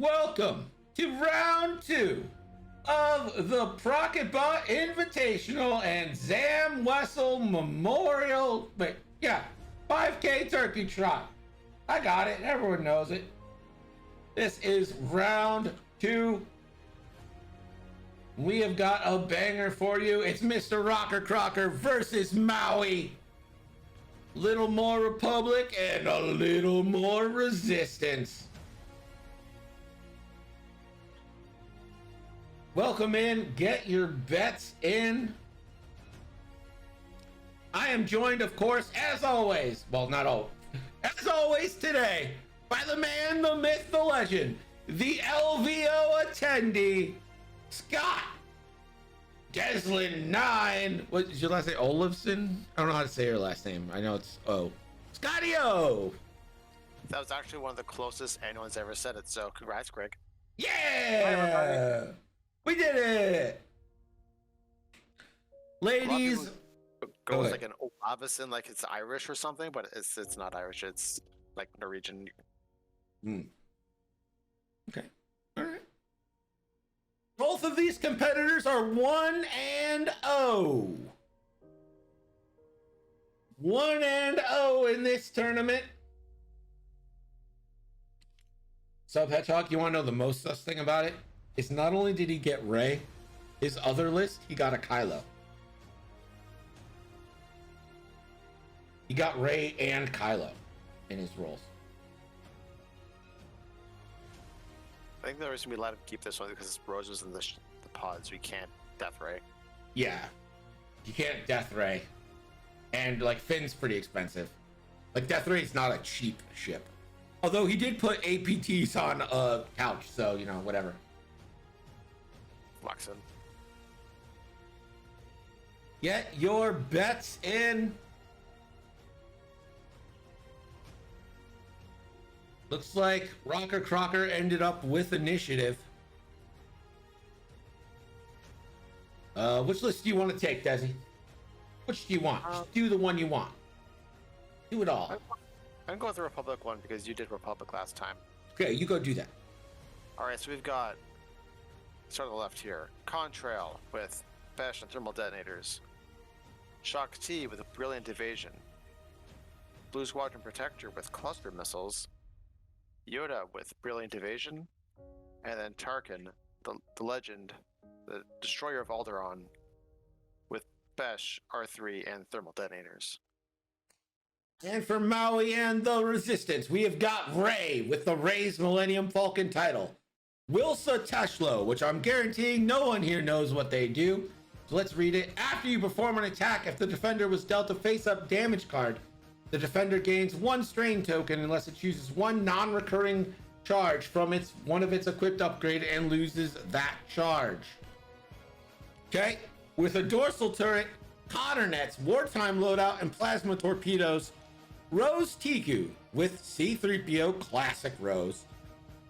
Welcome to round two of the Procketbot Invitational and Zam Wessel Memorial. But yeah, 5K Turkey Trot. I got it. Everyone knows it. This is round two. We have got a banger for you. It's Mr. Rocker Crocker versus Maui. Little more Republic and a little more Resistance. Welcome in. Get your bets in. I am joined, of course, as always. Well, not all. As always today, by the man, the myth, the legend, the LVO attendee, Scott Deslin9. What is your last name? Olafson? I don't know how to say your last name. I know it's O. Scotty O. That was actually one of the closest anyone's ever said it, so congrats, Greg. Yeah! We did it! Ladies. Go with like an Olavison, like it's Irish or something, but it's not Irish, it's like Norwegian. Okay. All right. Both of these competitors are 1-0. 1-0 in this tournament. Sub Hedgehog, you want to know the most sus thing about it? Is not only did he get Ray, his other list, he got a Kylo. He got Ray and Kylo in his roles. I think the reason we let him keep this one because Rose was in the pod, so we can't Death Ray. Yeah, you can't Death Ray, and like Finn's pretty expensive. Like Death Ray's not a cheap ship, although he did put APTs on a couch, so you know whatever. Luxon. Get your bets in. Looks like Rocker Crocker ended up with initiative. Which list do you want to take, Desi? Which do you want? Just do the one you want. Do it all. I'm going with the Republic one because you did Republic last time. Okay, you go do that. Alright, so we've got, start on the left here, Contrail with Bash and Thermal Detonators, Shock T with a Brilliant Evasion, Blue Squadron Protector with Cluster Missiles, Yoda with Brilliant Evasion, and then Tarkin, the legend, the Destroyer of Alderaan, with Besh, R3, and Thermal Detonators. And for Maui and the Resistance, we have got Ray with the Ray's Millennium Falcon title. Wilsa Teshlo, which I'm guaranteeing no one here knows what they do. So let's read it. After you perform an attack, if the defender was dealt a face-up damage card, the defender gains 1 strain token unless it chooses 1 non-recurring charge from one of its equipped upgrade and loses that charge. Okay, with a dorsal turret, Cotter Nets, wartime loadout, and plasma torpedoes, Rose Tiku with C-3PO Classic Rose,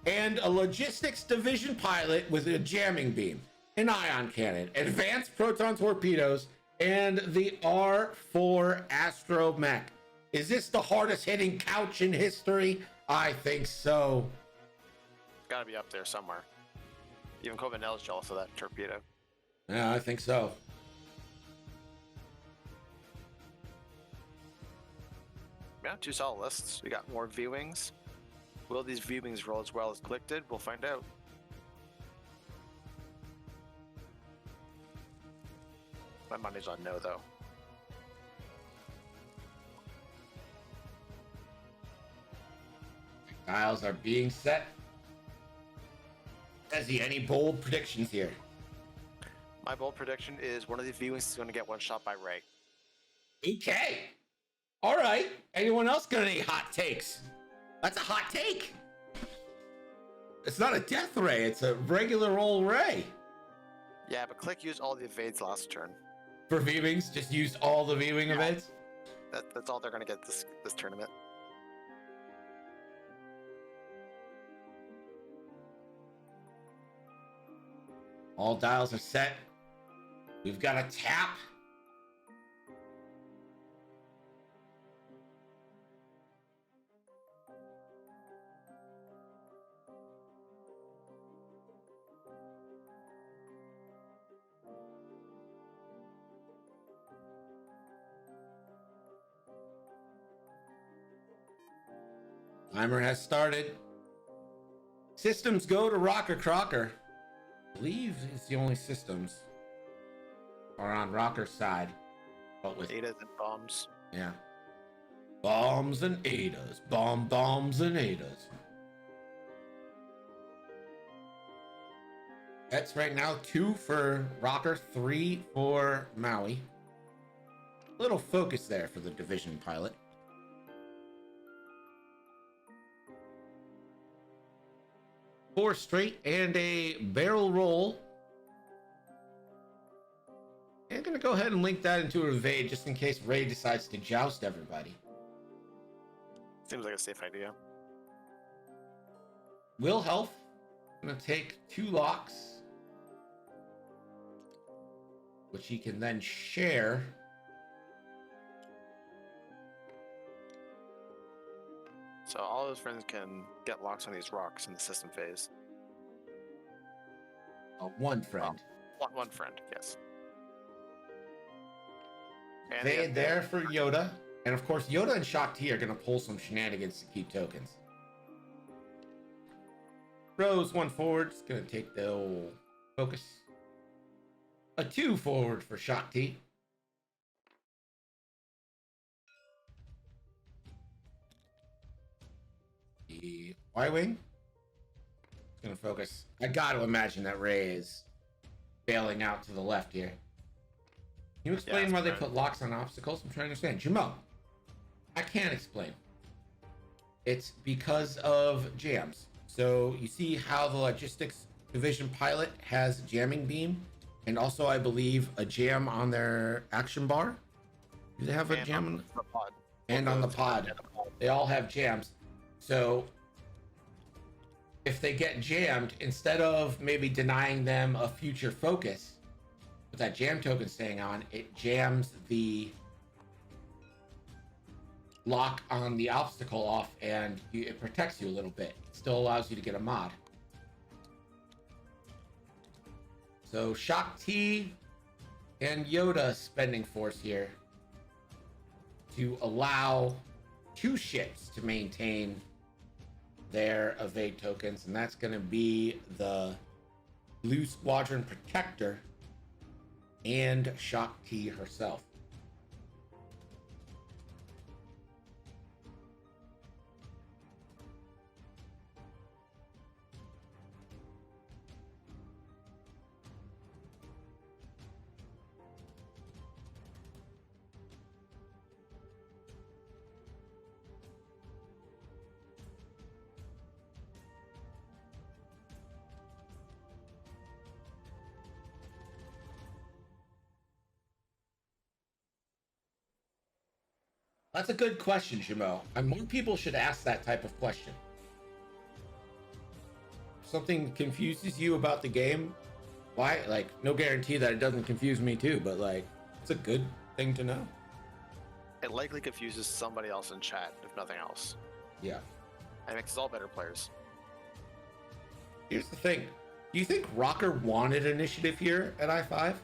and a logistics division pilot with a jamming beam, an ion cannon, advanced proton torpedoes, and the R4 Astromech. Is this the hardest hitting couch in history? I think so. It's gotta be up there somewhere. Even Covenell's jealous of that torpedo. Yeah, I think so. Yeah, 2 solid lists. We got more V-Wings. Will these V-Wings roll as well as Click did? We'll find out. My money's on no, though. Tiles are being set. Desi, any bold predictions here? My bold prediction is one of the V-Wings is going to get one shot by Ray. Okay. All right. Anyone else got any hot takes? That's a hot take. It's not a Death Ray. It's a regular old Ray. Yeah, but Click used all the evades last turn. For V-Wings, just used all the V-Wing events? That's all they're going to get this tournament. All dials are set. We've got a tap. Timer has started. Systems go to Rocker Crocker. I believe it's the only systems are on Rocker's side. But with Adas and bombs. yeah. Bombs and Adas. Bombs and Adas. That's right now 2 for Rocker, 3 for Maui. Little focus there for the division pilot. Four straight and a barrel roll. I'm gonna go ahead and link that into a evade just in case Ray decides to joust everybody. Seems like a safe idea. Will Health gonna take 2 locks, which he can then share. So all his friends can get locks on these rocks in the system phase. One friend. One friend, yes. And They there for Yoda. And of course, Yoda and Shakti are going to pull some shenanigans to keep tokens. Rose 1 forward. It's going to take the old focus. A 2 forward for Shakti. The Y-Wing. It's going to focus. I got to imagine that Ray is bailing out to the left here. Can you explain why they put locks on obstacles? I'm trying to understand. Jamo, I can't explain. It's because of jams. So you see how the logistics division pilot has jamming beam, and also I believe a jam on their action bar. Do they have a jam on the pod? And on the pod. They all have jams. So if they get jammed, instead of maybe denying them a future focus, with that jam token staying on, it jams the lock on the obstacle off, and it protects you a little bit. It still allows you to get a mod. So Shakti and Yoda spending force here to allow 2 ships to maintain their evade tokens, and that's going to be the Blue Squadron Protector and Shakti herself. That's a good question, Jamo. And more people should ask that type of question. If something confuses you about the game, why? Like, no guarantee that it doesn't confuse me too, but like, it's a good thing to know. It likely confuses somebody else in chat, if nothing else. Yeah. And it makes us all better players. Here's the thing. Do you think Rocker wanted initiative here at I-5?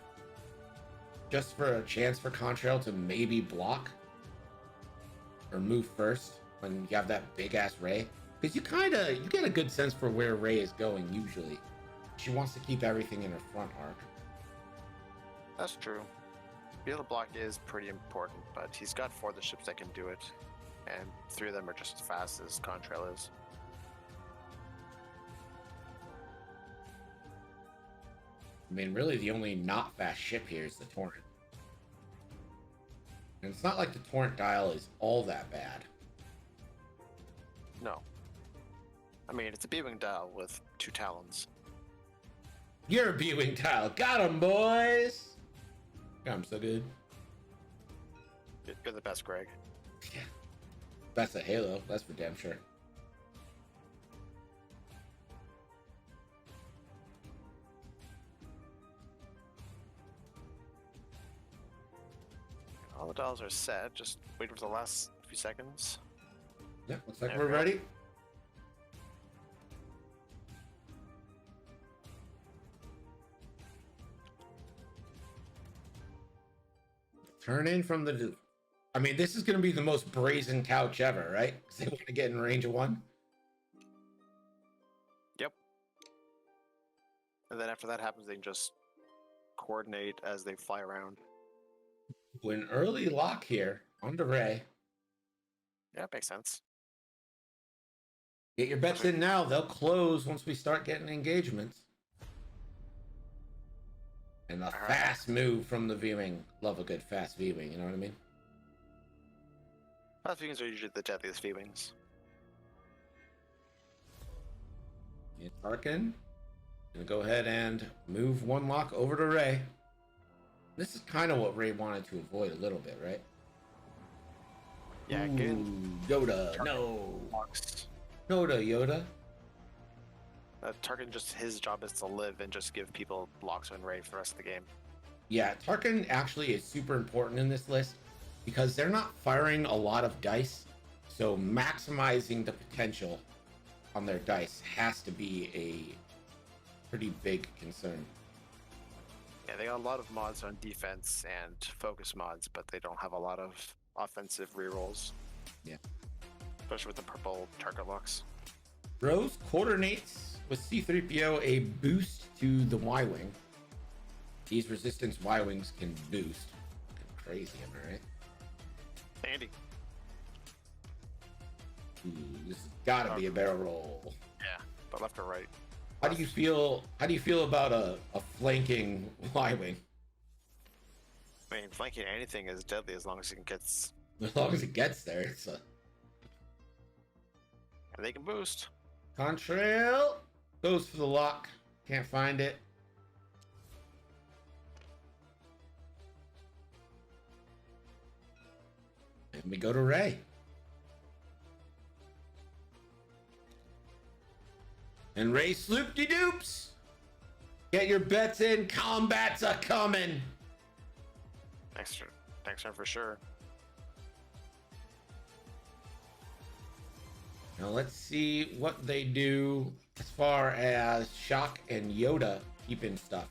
Just for a chance for Contrail to maybe block? Or move first when you have that big ass Ray? Because you get a good sense for where Ray is going usually. She wants to keep everything in her front arc. That's true. Being able to block is pretty important, but he's got 4 of the ships that can do it, and 3 of them are just as fast as Contrail is. I mean, really the only not fast ship here is the Torrent. And it's not like the Torrent dial is all that bad. No. I mean, it's a B-Wing dial with 2 Talons. You're a B-Wing tile. Got him, boys! Got him so good. You're the best, Greg. Yeah. That's a Halo. That's for damn sure. All the dials are set. Just wait for the last few seconds. Yeah, looks like There we're we go. ready. Turn in from the I mean, this is going to be the most brazen couch ever, right? Because they want to get in range of one. Yep. And then after that happens, they can just coordinate as they fly around. An early lock here on the Ray. Yeah, makes sense. Get your bets in now. They'll close once we start getting engagements. And a fast move from the viewing. Love a good fast viewing, you know what I mean? Fast viewings are usually the deadliest viewings. Yeah, Tarkin. Gonna go ahead and move one lock over to Ray. This is kind of what Ray wanted to avoid a little bit, right? Yeah, again. Yoda, no. Locks. Yoda. Tarkin, just his job is to live and just give people blocks on Ray for the rest of the game. Yeah, Tarkin actually is super important in this list because they're not firing a lot of dice. So maximizing the potential on their dice has to be a pretty big concern. Yeah, they got a lot of mods on defense and focus mods, but they don't have a lot of offensive rerolls. Yeah. Especially with the purple target locks. Rose coordinates with C-3PO a boost to the Y-Wing. These resistance Y-Wings can boost. Crazy, am I right? Andy. Ooh, this has gotta be a barrel roll. Yeah, but left or right. How do you feel about a flanking Y-Wing? I mean, flanking anything is deadly as long as it gets... As long as it gets there, it's a... And they can boost. Contrail goes for the lock. Can't find it. And we go to Ray. And Ray sloop-de-doops. Get your bets in. Combat's a coming. Next turn for sure. Now let's see what they do as far as Shock and Yoda keeping stuff.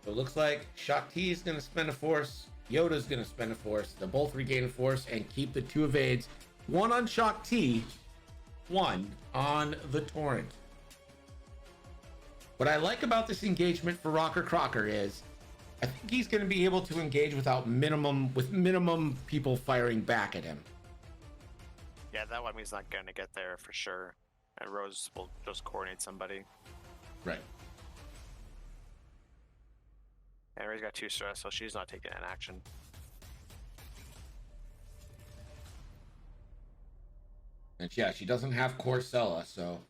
So it looks like Shock T is going to spend a force. Yoda's going to spend a force. They'll both regain a force and keep the two evades. One on Shock T, one on the Torrent. What I like about this engagement for Rocker Crocker is I think he's going to be able to engage with minimum people firing back at him. Yeah, that one he's not going to get there for sure. And Rose will just coordinate somebody. Right. And Ray's got 2 stress, so she's not taking an action. And yeah, she doesn't have Corcella, so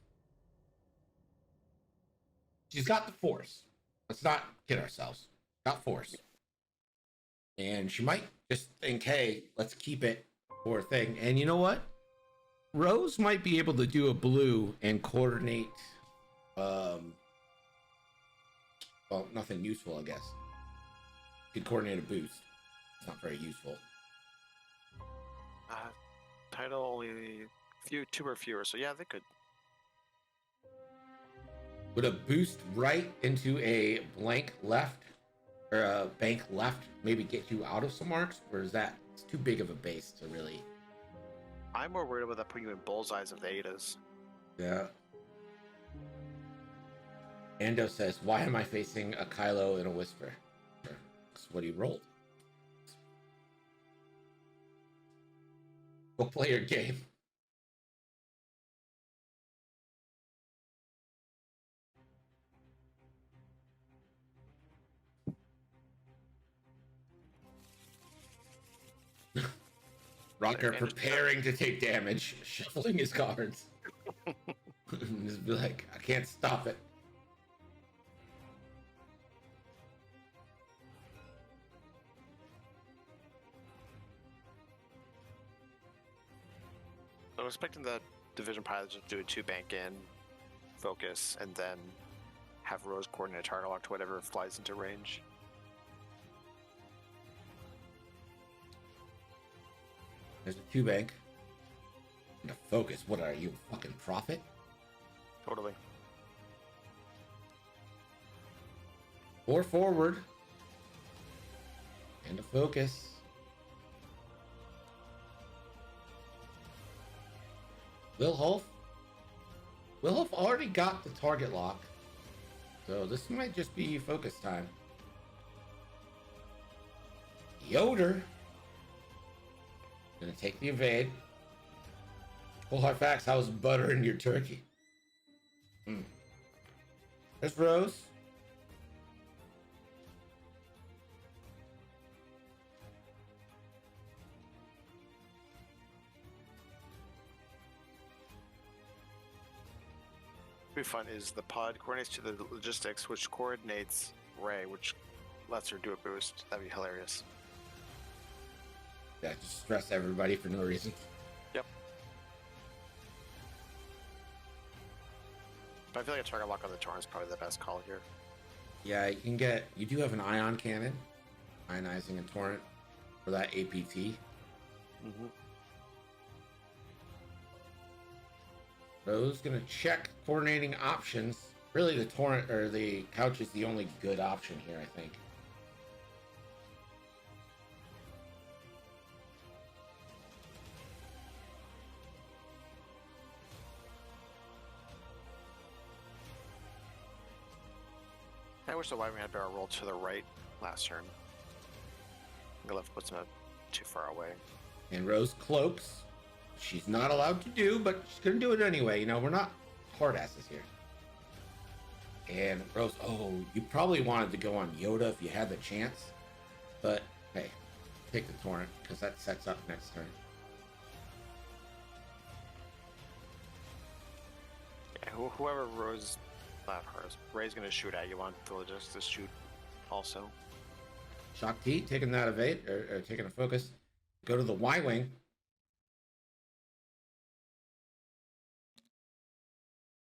she's got the force. Let's not kid ourselves. Got force. And she might just think, hey, let's keep it for a thing. And you know what? Rose might be able to do a blue and coordinate well, nothing useful, I guess. Could coordinate a boost. It's not very useful. Title only 2 or fewer, so yeah, they could. Would a boost right into a blank left or a bank left maybe get you out of some marks? Or is that it's too big of a base to really? I'm more worried about that putting you in bullseyes of the Adas. Yeah. Ando says, why am I facing a Kylo in a whisper? That's what he rolled. Go play your game. Rocker preparing to take damage, shuffling his cards. Just be like, I can't stop it. I'm expecting the division pilots to do a 2 bank in, focus, and then have Rose coordinate a target lock to whatever flies into range. There's a 2 bank. And a focus. What are you, a fucking prophet? Totally. 4 forward. And a focus. Wilholf already got the target lock. So this might just be focus time. Yoder. Gonna take the evade. Full hard facts, how's butter in your turkey? There's Rose. Be fun is the pod coordinates to the logistics, which coordinates Ray, which lets her do a boost. That'd be hilarious. Yeah, just stress everybody for no reason. Yep. But I feel like a target lock on the Torrent is probably the best call here. Yeah, you do have an ion cannon, ionizing a torrent for that APT. Mm-hmm. Rose gonna check coordinating options. Really, the torrent or the couch is the only good option here, I think. I wish the Wyvern had barrel rolled to the right last turn. The left puts him too far away. And Rose cloaks. She's not allowed to do, but she's gonna do it anyway. You know, we're not hard asses here. And Rose, oh, you probably wanted to go on Yoda if you had the chance. But hey, take the torrent, because that sets up next turn. Yeah, whoever Rose left hers, Ray's gonna shoot at. You want the logistics to shoot also. Shock T, taking that evade, or taking a focus. Go to the Y-Wing.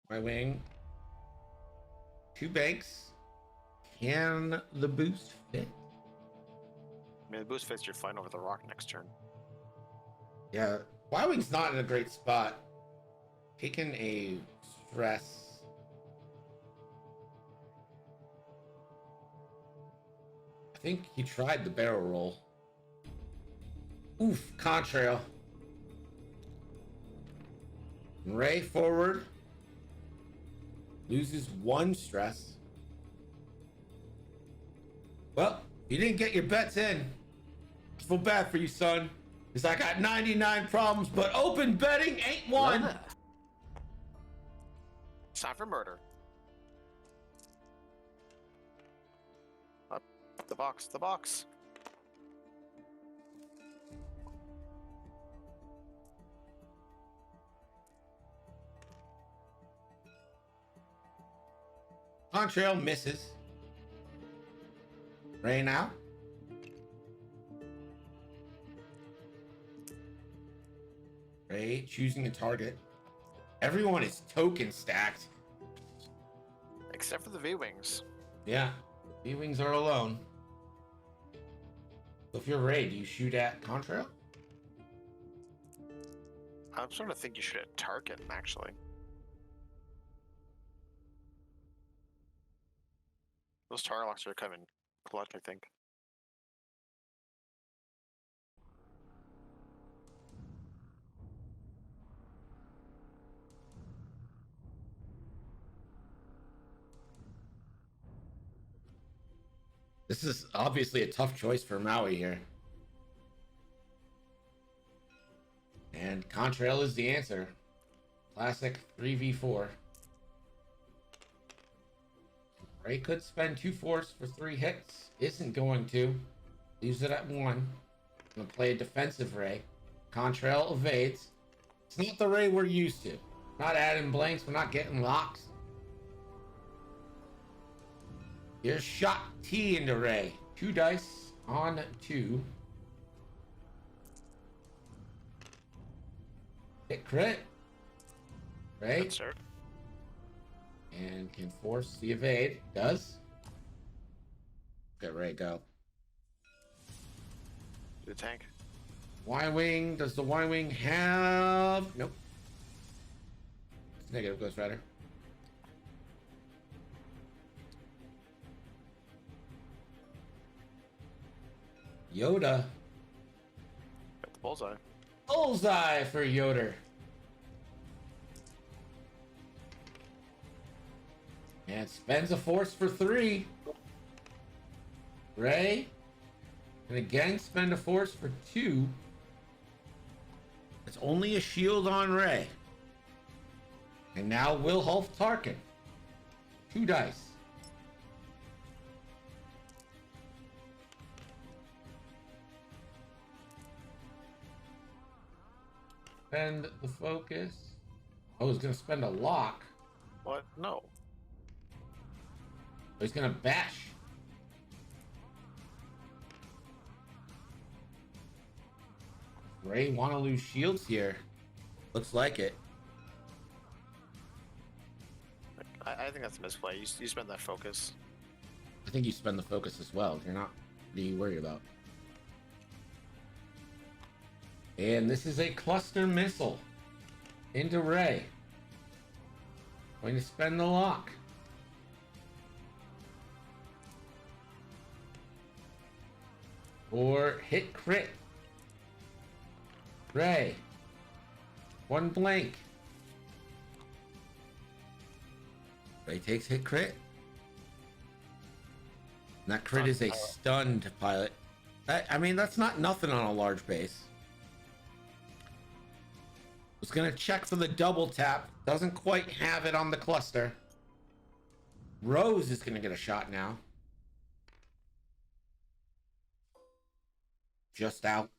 Y-Wing. 2 banks. Can the boost fit? I mean, the boost fits, you're fine over the rock next turn. Yeah, Y-Wing's not in a great spot. Taking a stress. I think he tried the barrel roll. Oof, contrail. Ray forward. Loses 1 stress. Well, you didn't get your bets in. I feel bad for you, son. Because I got 99 problems, but open betting ain't one. It's time for murder. Up the box, the box. Contrail misses. Ray now. Ray choosing a target. Everyone is token stacked. Except for the V-Wings. Yeah, V-Wings are alone. So if you're Ray, do you shoot at Contrail? I'm starting to think you should target him, actually. Those target locks are coming clutch, I think. This is obviously a tough choice for Maui here. And Contrail is the answer. Classic 3v4. Ray could spend 2 force for 3 hits. Isn't going to. Leaves it at 1. Gonna play a defensive Ray. Contrail evades. It's not the Ray we're used to. Not adding blanks. We're not getting locks. Here's shot T into Ray. 2 dice on 2. Hit crit. Ray. Good, sir. And can force the evade. Does. Let Ray go. Do the tank. Y-Wing. Does the Y-Wing have... Nope. It's negative Ghost Rider. Yoda. Got the bullseye. Bullseye for Yoder. And spends a force for 3. Ray. And again, spend a force for 2. It's only a shield on Ray. And now Wilhulf Tarkin. 2 dice. Spend the focus. Oh, he's going to spend a lock. What? No. He's going to bash. Ray want to lose shields here. Looks like it. I think that's a misplay. You spend that focus. I think you spend the focus as well. You're not really worried about. And this is a cluster missile into Ray. Going to spend the lock. Or hit crit. Ray. 1 blank. Ray takes hit crit. And that crit is a stunned pilot. I mean, that's not nothing on a large base. Was going to check for the double tap. Doesn't quite have it on the cluster. Rose is going to get a shot now. Just out.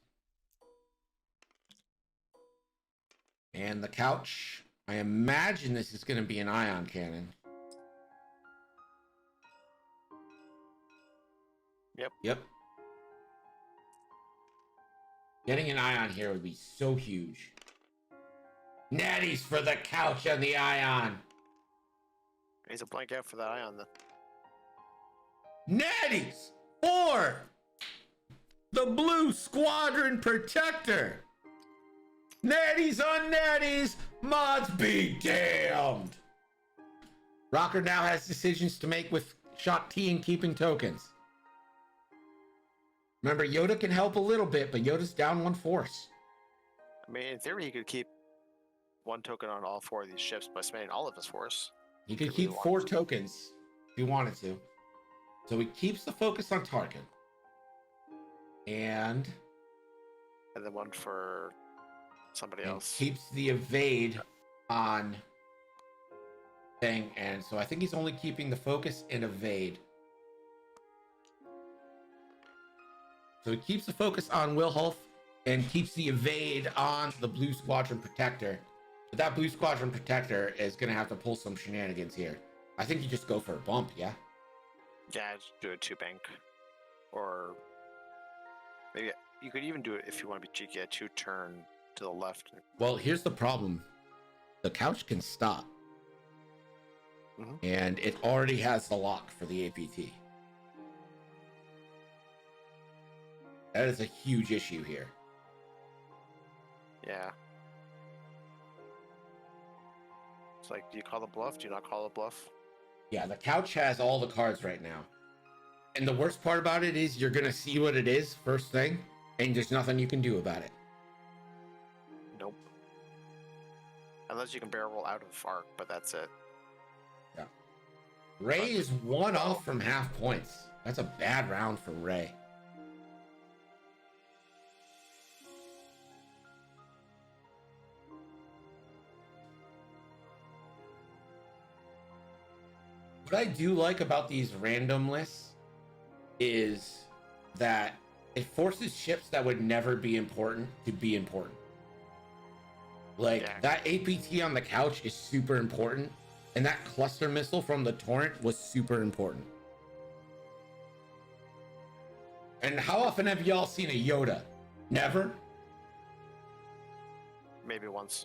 And the couch. I imagine this is going to be an ion cannon. Yep. Getting an ion here would be so huge. Natties for the couch and the ion. He's a blank out for that ion then. Natties for the Blue Squadron Protector. Natties on natties. Mods be damned. Rocker now has decisions to make with Shot T and keeping tokens. Remember, Yoda can help a little bit, but Yoda's down 1 force. I mean, in theory, he could keep 1 token on all 4 of these ships by spending all of his force. He could keep 4 tokens if he wanted to. So he keeps the focus on Tarkin. And then 1 for somebody else. Keeps the evade on thing. And so I think he's only keeping the focus and evade. So he keeps the focus on Wilhulf and keeps the evade on the Blue Squadron Protector. But that Blue Squadron Protector is going to have to pull some shenanigans here. I think you just go for a bump, yeah? Yeah, just do a 2 bank. Or maybe you could even do it if you want to be cheeky, a 2 turn to the left. Well, here's the problem. The couch can stop. And it already has the lock for the APT. That is a huge issue here. Yeah. It's like, do you call the bluff? Do you not call the bluff? Yeah, the couch has all the cards right now. And the worst part about it is you're going to see what it is first thing, and there's nothing you can do about it. Nope. Unless you can barrel roll out of arc, but that's it. Yeah. Ray is 1 off from half points. That's a bad round for Ray. What I do like about these random lists is that it forces ships that would never be important to be important. Like, that APT on the couch is super important, and that cluster missile from the Torrent was super important. And how often have y'all seen a Yoda? Never? Maybe once.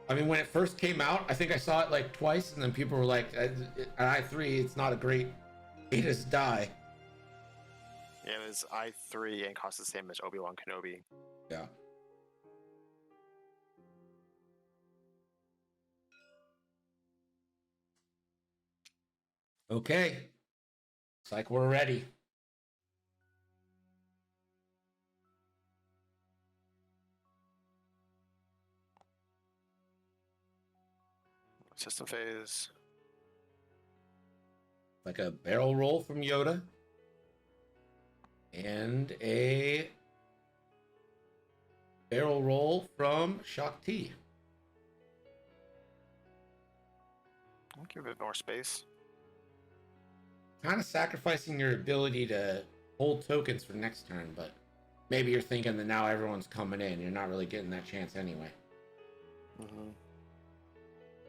I mean, when it first came out, I think I saw it like twice, and then people were like, at I3, it's not a great Ada's die. Yeah, it was I3 and cost the same as Obi-Wan Kenobi. Yeah. Okay. Looks like we're ready. System phase. Like a barrel roll from Yoda. And a barrel roll from Shock T. I'll give it more space. Kind of sacrificing your ability to hold tokens for next turn, but maybe you're thinking that now everyone's coming in. You're not really getting that chance anyway.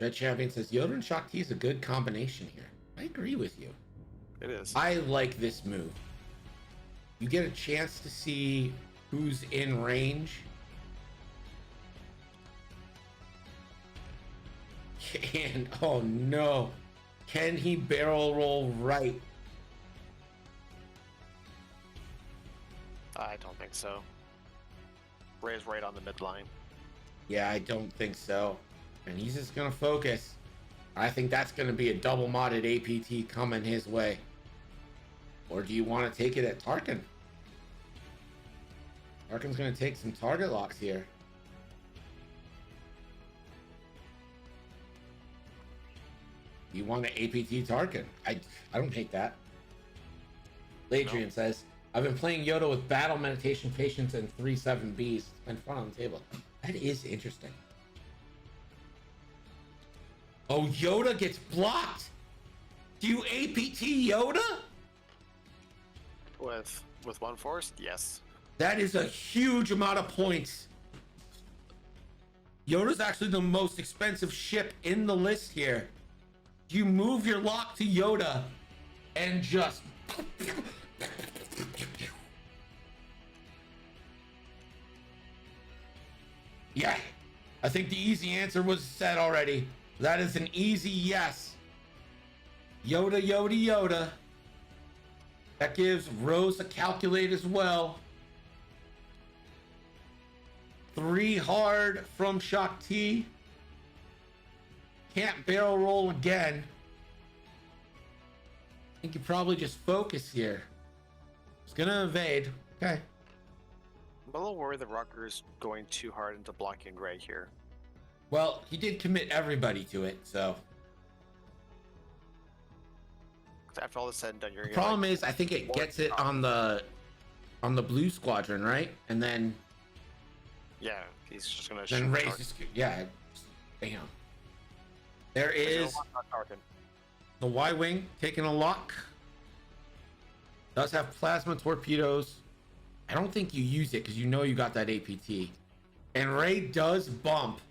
Red Champion says Yoda and Shock T is a good combination here. I agree with you. It is. I like this move. You get a chance to see who's in range. And oh no, can he barrel roll right? I don't think so. Ray's right on the midline. Yeah, I don't think so. And he's just gonna focus. I think that's gonna be a double modded APT coming his way. Or do you want to take it at Tarkin? Tarkin's gonna take some target locks here. You want to APT Tarkin? I don't hate that. Ladrian says, I've been playing Yoda with battle, meditation, patience, and 3-7Bs. It's been fun on the table. That is interesting. Oh, Yoda gets blocked. Do you APT Yoda? With one force? Yes. That is a huge amount of points. Yoda's actually the most expensive ship in the list here. You move your lock to Yoda and just... Yeah, I think the easy answer was said already. That is an easy yes. Yoda, Yoda, Yoda. That gives Rose a calculate as well. 3 hard from Shock T. Can't barrel roll again. I think you probably just focus here. It's gonna evade. Okay. I'm a little worried that Rocker's going too hard into blocking Gray here. Well, he did commit everybody to it, so. After all this said and done, you're The problem is, I think it gets it on the blue squadron, right? And then yeah, he's just gonna. then Ray's just bam. There is the Y-wing taking a lock. Does have plasma torpedoes. I don't think you use it because you know you got that APT. And Ray does bump,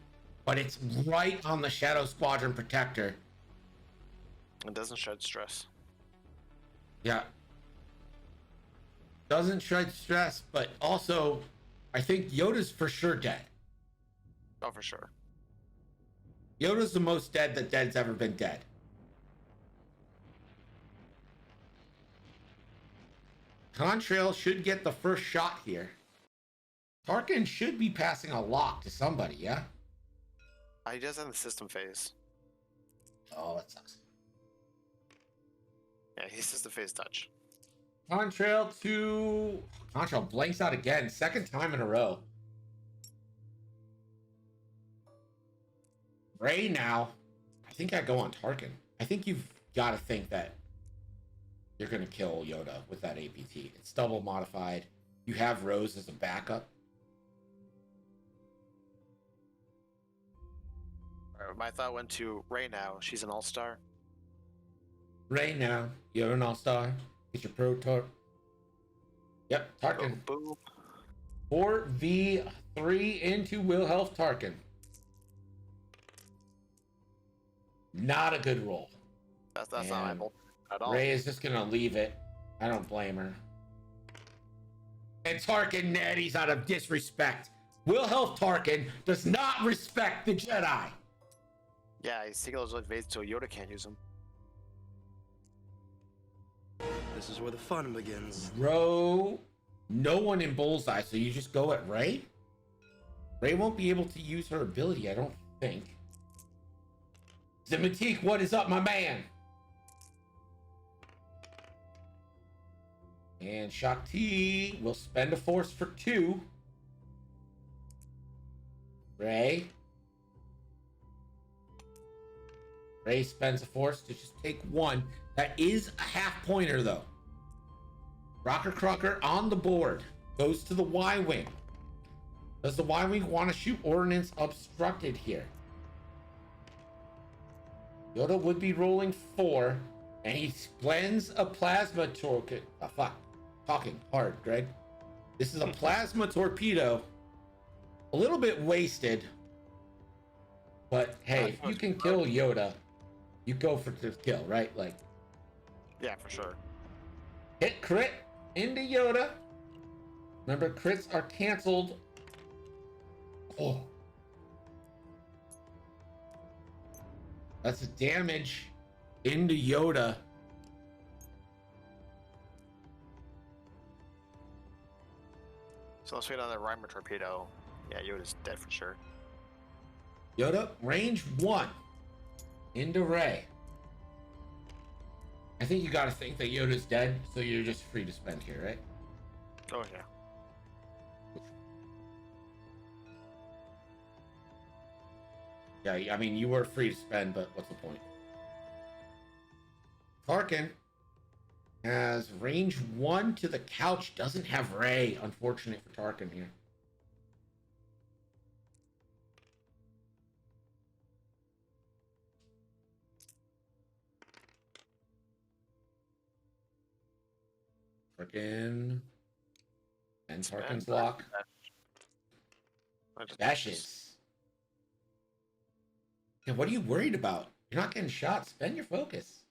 but it's right on the Shadow Squadron protector. It doesn't shed stress. Yeah. Doesn't shed stress, but also I think Yoda's for sure dead. Oh, for sure. Yoda's the most dead that Dead's ever been dead. Contrail should get the first shot here. Tarkin should be passing a lock to somebody, yeah? He does in the system phase. Oh, that sucks. Yeah, he system phase touch. Contrail blanks out again. Second time in a row. Ray now. I think I go on Tarkin. I think you've got to think that you're going to kill Yoda with that APT. It's double modified. You have Rose as a backup. My thought went to Ray now. She's an all-star. Ray now. You're an all-star. Get your pro torp. Yep, Tarkin. Boom. 4v3 into Wilhelm Tarkin. Not a good roll. That's not my bolt at all. Ray is just gonna leave it. I don't blame her. And Tarkin natties out of disrespect. Wilhelm Tarkin does not respect the Jedi. Yeah, he's taking those evades so Yoda can't use them. This is where the fun begins. Bro, no one in Bullseye, so you just go at Ray? Ray won't be able to use her ability, I don't think. Zimitique, what is up, my man? And Shock T will spend a force for 2. Ray. Ray spends a force to just take one. That is a half pointer, though. Rocker Crocker on the board. Goes to the Y-Wing. Does the Y-Wing want to shoot ordnance obstructed here? Yoda would be rolling 4, and he blends a plasma torpedo. Oh, fuck. Talking hard, Greg. This is a plasma torpedo. A little bit wasted. But hey, if you can kill Yoda, you go for the kill, right? Like, Yeah, for sure. hit crit into Yoda. Remember, crits are canceled. Oh. That's a damage into Yoda. So let's wait on the Rhymer torpedo. Yeah, Yoda's dead for sure. Yoda, range 1 into Ray. I think you gotta think that Yoda's dead, so you're just free to spend here, right? Oh, yeah. Yeah, I mean, you were free to spend, but what's the point? Tarkin has range 1 to the couch, doesn't have Ray. Unfortunate for Tarkin here. Tarkin. And Tarkin's lock. Dashes. Yeah, what are you worried about? You're not getting shot. Spend your focus.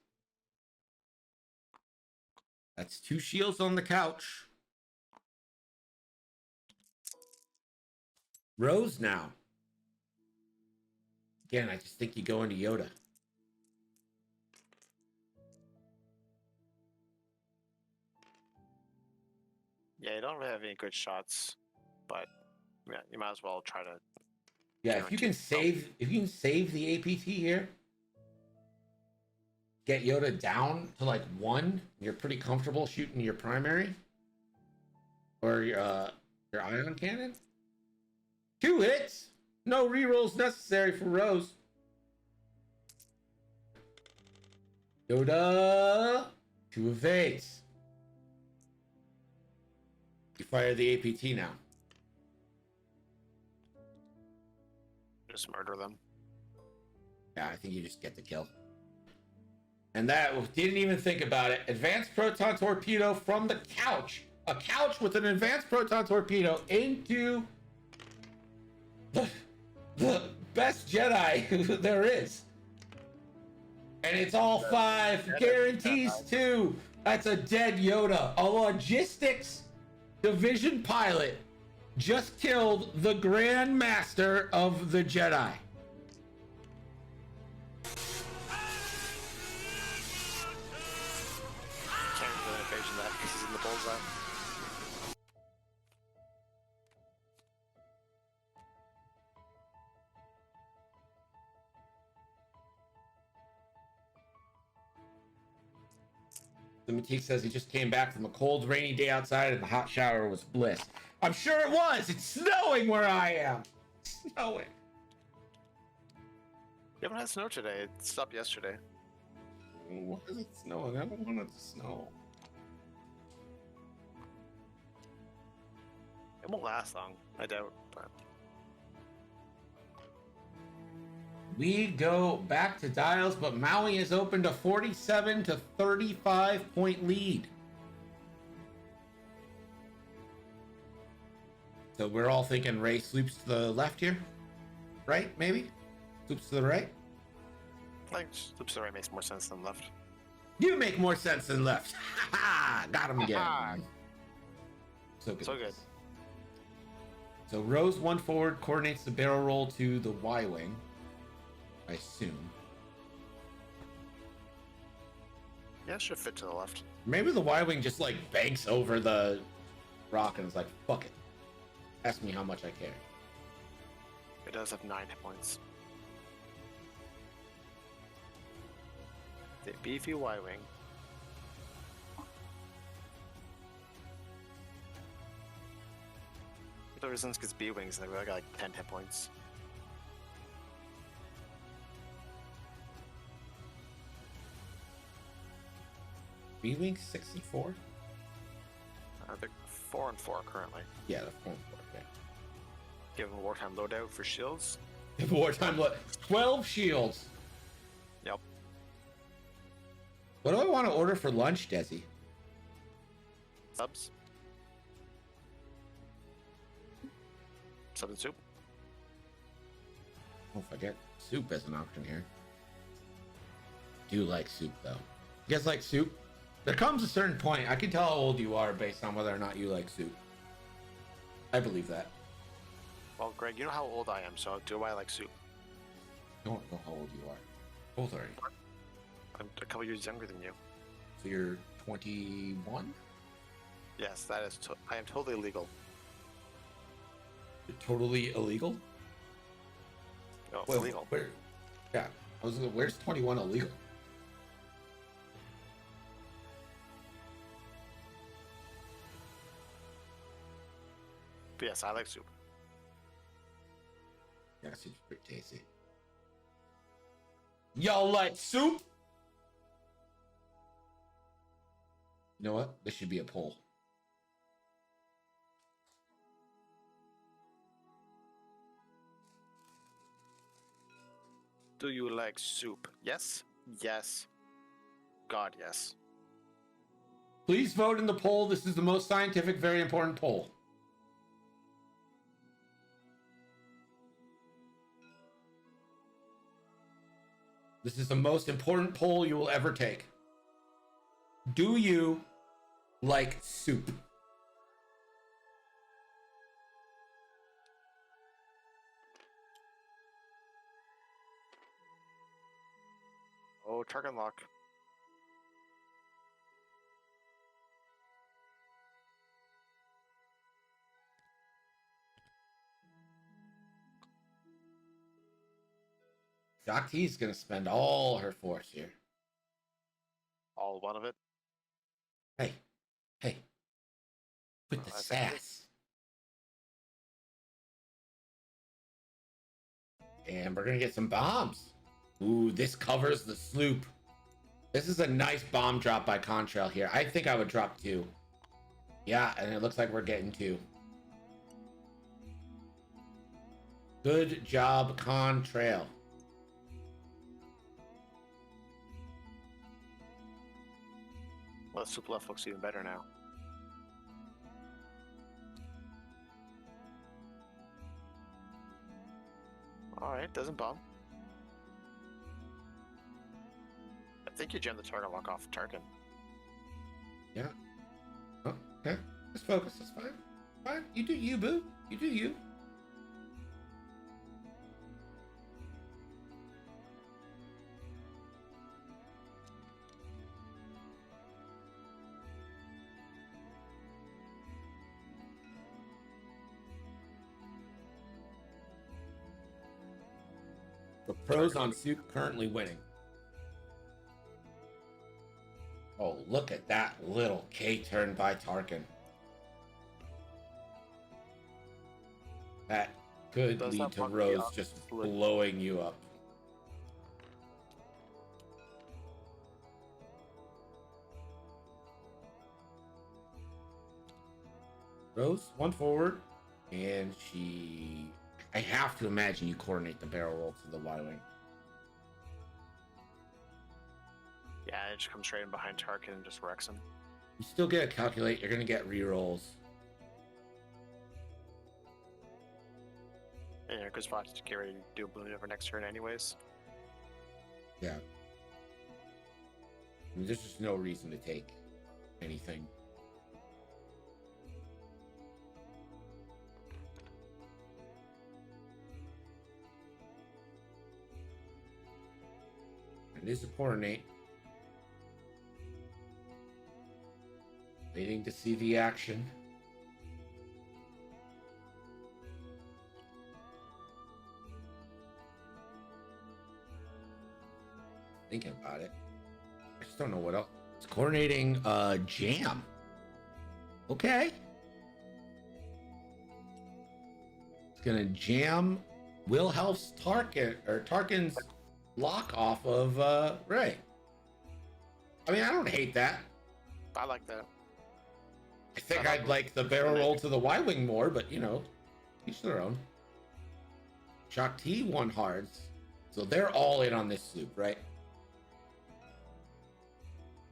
That's 2 shields on the couch. Rose now. Again, I just think you go into Yoda. Yeah, you don't really have any good shots, but yeah, you might as well try to. Yeah, if you can save the APT here, get Yoda down to like 1, you're pretty comfortable shooting your primary or your ion cannon. 2 hits, no rerolls necessary for Rose. Yoda, 2 evades. You fire the APT now. Just murder them. Yeah, I think you just get the kill. And that, didn't even think about it. Advanced proton torpedo from the couch. A couch with an advanced proton torpedo into the best Jedi there is. And it's all 5. Guarantees 2. That's a dead Yoda. A logistics division pilot just killed the Grand Master of the Jedi. Can't do an evasion that because he's in the bullseye. The Matique says he just came back from a cold, rainy day outside and the hot shower was bliss. I'm sure it was. It's snowing where I am. It's snowing. You haven't had snow today. It stopped yesterday. Why is it snowing? I don't want it to snow. It won't last long, I doubt. But We go back to dials, but Maui has opened a 47 to 35 point lead. So we're all thinking Ray sloops to the left here, right? Maybe sloops to the right. like, loops to the right makes more sense than left. You make more sense than left. Got him again. So good. So good. So Rose 1 forward coordinates the barrel roll to the Y-wing, I assume. Yeah, it should fit to the left. Maybe the Y-wing just like banks over the rock and is like, fuck it. Ask me how much I care. It does have 9 hit points. The beefy Y-wing. The reasons because B-wings and they really got like 10 hit points. B-Wing 64? I think 4 and 4 currently. Yeah, the 4 and 4. Okay. Give him a wartime loadout for shields. Wartime look. 12 shields. Yep. What do I want to order for lunch, Desi? Subs. Sub and soup. Oh, if I get soup as an option here. Do like soup though. You guys like soup? There comes a certain point. I can tell how old you are based on whether or not you like soup. I believe that. Well, Greg, you know how old I am, so do I like soup? I don't know how old you are. How old are you? I'm a couple years younger than you. So you're 21? Yes, that is. I am totally legal. You're totally illegal? No, it's Well, legal. Where? Yeah. Where's 21 illegal? But yes, I like soup. Yeah, soup's pretty tasty. Y'all like soup? You know what? This should be a poll. Do you like soup? Yes. Yes. God, yes. Please vote in the poll. This is the most scientific, very important poll. This is the most important poll you will ever take. Do you like soup? Oh, target lock. Doc T's gonna spend all her force here. All one of it. Hey, hey, with the I think sass. And we're gonna get some bombs. Ooh, this covers the sloop. This is a nice bomb drop by Contrail here. I think I would drop 2. Yeah, and it looks like we're getting 2. Good job, Contrail. Well, the soup left looks even better now. Alright, doesn't bomb. I think you jammed the target lock off Tarkin. Yeah. Oh, okay. Just focus. That's fine. Fine. You do you, boo. You do you. The pros on soup currently winning. Oh, look at that little K turn by Tarkin. That could Does lead that to fuck me Rose up? just blowing you up. Rose, one forward, and she... I have to imagine you coordinate the barrel roll to the Y-Wing. Yeah, it just comes straight in behind Tarkin and just wrecks him. You still get a calculate, you're going to get re-rolls. Yeah, because Fox to get ready to do a blue maneuver next turn anyways. Yeah. I mean, there's just no reason to take anything. It is a coordinate. Waiting to see the action. Thinking about it. I just don't know what else. It's coordinating jam. Okay. It's gonna jam Wilhelm's Tarkin or Tarkin's lock off of Ray. I mean, I don't hate that. I like that. I think I'd like the barrel roll to the Y-Wing more, but you know, each their own. Shock T won hards, so they're all in on this loop, right?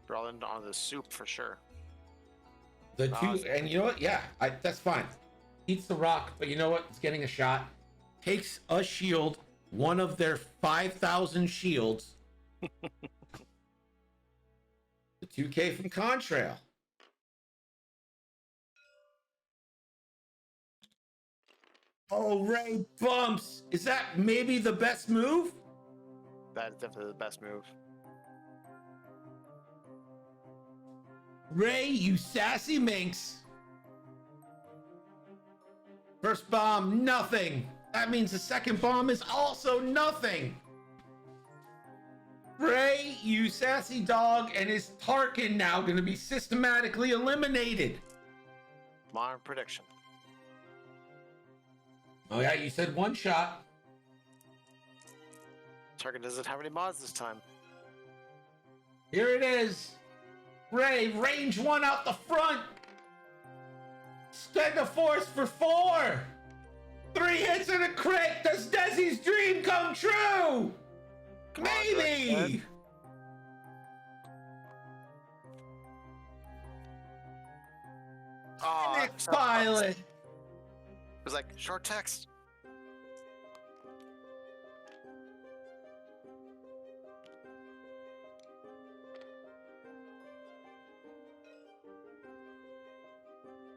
We're all in on the soup for sure. The two, and you know what? Yeah, that's fine. Eats the rock, but you know what? It's getting a shot. Takes a shield, one of their 5,000 shields. The 2K from Contrail. Oh, Ray bumps. Is that maybe the best move? That is definitely the best move. Ray, you sassy minx. First bomb, nothing. That means the second bomb is also nothing. Ray, you sassy dog, and is Tarkin now going to be systematically eliminated? My prediction. Oh yeah, you said one shot. Tarkin doesn't have any mods this time. Here it is. Ray, range one out the front. Spend the force for 4. 3 hits and a crit. Does Desi's dream come true? Maybe. Oh, Next pilot. It was like short text.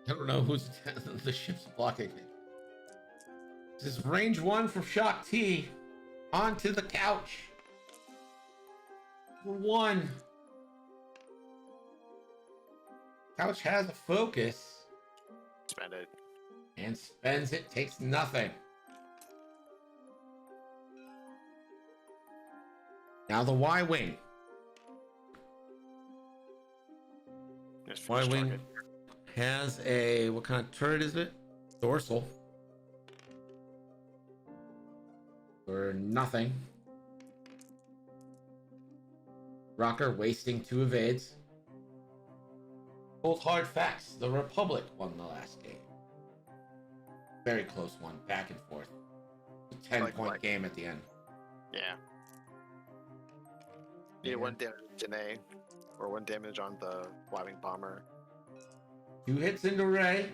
I don't know who's the ship's blocking me. This is range 1 from Shock T. Onto the couch. 1. Couch has a focus. Spend it. And spends it, takes nothing. Now the Y-Wing. Y-Wing has a, what kind of turret is it? Dorsal. For nothing. Rocker wasting 2 evades. Cold hard facts. The Republic won the last game. Very close one, back and forth. A 10-point game at the end. Yeah. Yeah, 1 damage to Janae, or 1 damage on the Y-Wing bomber. 2 hits into Ray.